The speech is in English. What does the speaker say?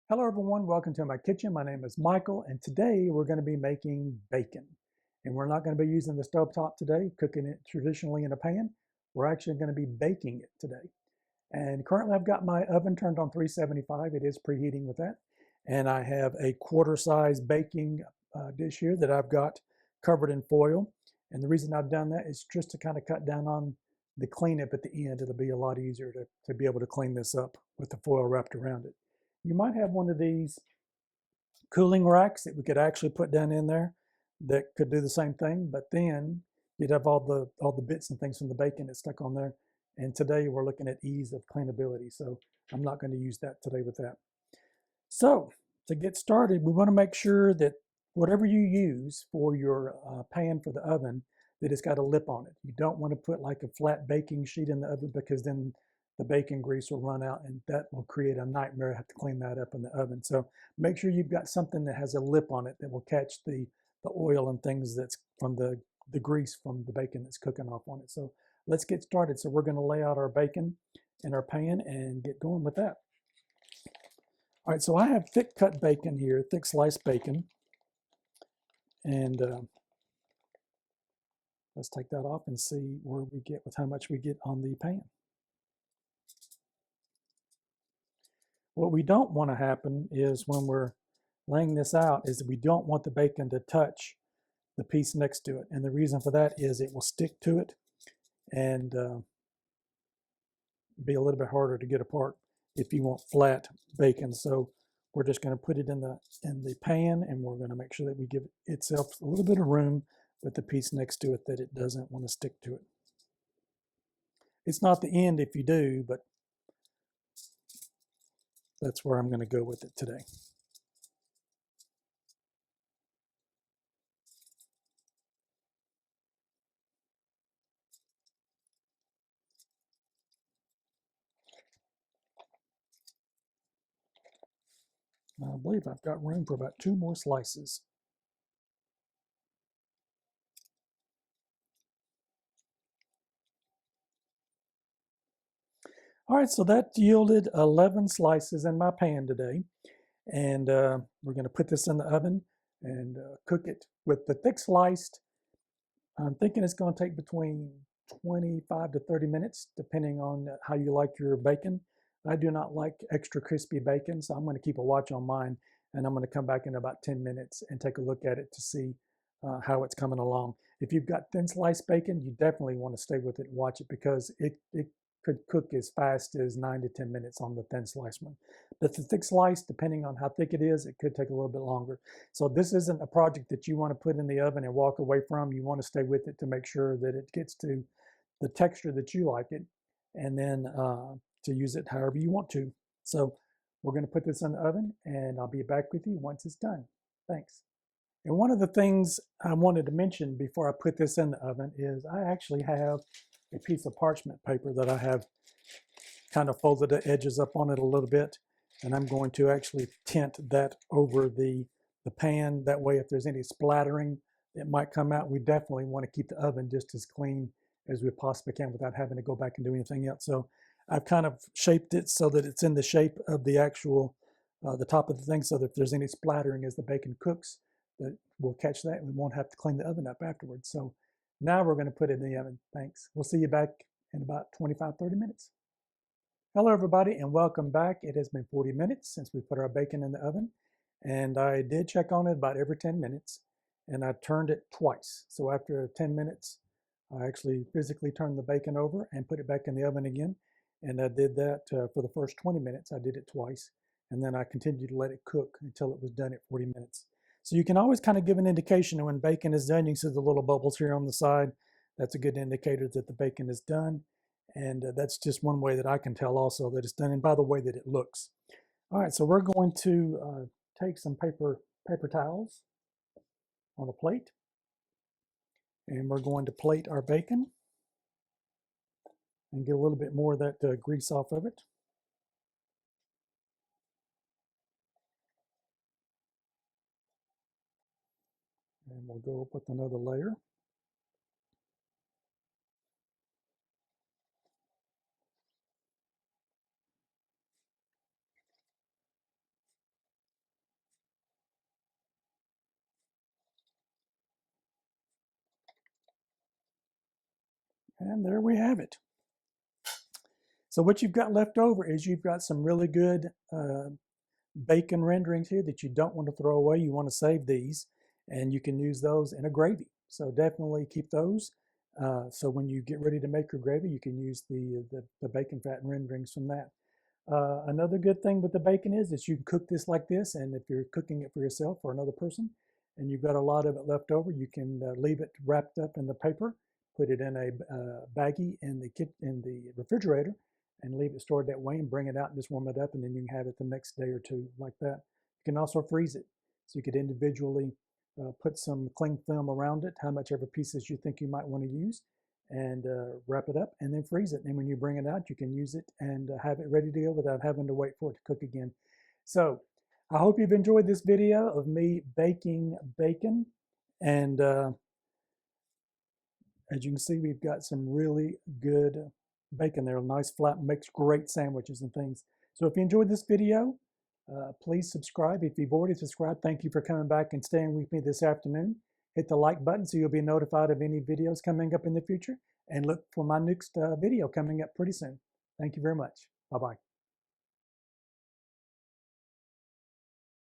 Hello everyone, welcome to my kitchen. My name is Michael and today we're going to be making bacon. And we're not going to be using the stovetop today, cooking it traditionally in a pan. We're actually going to be baking it today. And currently I've got my oven turned on 375. It is preheating with that. And I have a quarter size baking dish here that I've got covered in foil. And the reason I've done that is just to kind of cut down on the cleanup at the end. It'll be a lot easier to be able to clean this up with the foil wrapped around it. You might have one of these cooling racks that we could actually put down in there that could do the same thing, but then you'd have all the bits and things from the bacon that's stuck on there. And today we're looking at ease of cleanability, so I'm not going to use that today with that. So to get started, we want to make sure that whatever you use for your pan for the oven, that it's got a lip on it. You don't want to put like a flat baking sheet in the oven because then the bacon grease will run out and that will create a nightmare. I have to clean that up in the oven. So make sure you've got something that has a lip on it that will catch the oil and things that's from the grease from the bacon that's cooking off on it. So let's get started. So we're going to lay out our bacon in our pan and get going with that. All right, so I have thick cut bacon here, thick sliced bacon. And let's take that off and see where we get with how much we get on the pan. What we don't want to happen is when we're laying this out is that we don't want the bacon to touch the piece next to it. And the reason for that is it will stick to it and be a little bit harder to get apart if you want flat bacon. So we're just going to put it in the pan and we're going to make sure that we give itself a little bit of room with the piece next to it that it doesn't want to stick to it. It's not the end if you do, but that's where I'm going to go with it today. I believe I've got room for about 2 more slices. All right, so that yielded 11 slices in my pan today. And we're going to put this in the oven and cook it with the thick sliced. I'm thinking it's going to take between 25 to 30 minutes, depending on how you like your bacon. I do not like extra crispy bacon, so I'm going to keep a watch on mine, and I'm going to come back in about 10 minutes and take a look at it to see how it's coming along. If you've got thin sliced bacon, you definitely want to stay with it and watch it because it could cook as fast as 9 to 10 minutes on the thin sliced one. But the thick slice, depending on how thick it is, it could take a little bit longer. So this isn't a project that you want to put in the oven and walk away from. You want to stay with it to make sure that it gets to the texture that you like it, and then to use it however you want to. So we're going to put this in the oven and I'll be back with you once it's done. Thanks. And one of the things I wanted to mention before I put this in the oven is I actually have a piece of parchment paper that I have kind of folded the edges up on it a little bit. And I'm going to actually tint that over the pan. That way, if there's any splattering that might come out, we definitely want to keep the oven just as clean as we possibly can without having to go back and do anything else. So I've kind of shaped it so that it's in the shape of the actual, the top of the thing, so that if there's any splattering as the bacon cooks, that we'll catch that and we won't have to clean the oven up afterwards. So now we're going to put it in the oven. Thanks. We'll see you back in about 25-30 minutes. Hello everybody and welcome back. It has been 40 minutes since we put our bacon in the oven, and I did check on it about every 10 minutes and I turned it twice. So after 10 minutes, I actually physically turned the bacon over and put it back in the oven again. And I did that for the first 20 minutes. I did it twice, and then I continued to let it cook until it was done at 40 minutes. So you can always kind of give an indication when bacon is done. You see the little bubbles here on the side. That's a good indicator that the bacon is done. And that's just one way that I can tell also that it's done, and by the way that it looks. All right, so we're going to take some paper towels on a plate, and we're going to plate our bacon and get a little bit more of that grease off of it. And we'll go up with another layer. And there we have it. So what you've got left over is you've got some really good bacon renderings here that you don't want to throw away. You want to save these, and you can use those in a gravy. So definitely keep those. So when you get ready to make your gravy, you can use the bacon fat and renderings from that. Another good thing with the bacon is you can cook this like this, and if you're cooking it for yourself or another person, and you've got a lot of it left over, you can leave it wrapped up in the paper, put it in a baggie in the refrigerator, and leave it stored that way, and bring it out and just warm it up, and then you can have it the next day or two like that. You can also freeze it, so you could individually put some cling film around it, how much ever pieces you think you might want to use, and wrap it up and then freeze it. And when you bring it out, you can use it and have it ready to go without having to wait for it to cook again. So I hope you've enjoyed this video of me baking bacon. And as you can see, we've got some really good bacon there. Nice flat, makes great sandwiches and things. So if you enjoyed this video, please subscribe. If you've already subscribed, thank you for coming back and staying with me this afternoon. Hit the like button so you'll be notified of any videos coming up in the future, and look for my next video coming up pretty soon. Thank you very much. Bye-bye.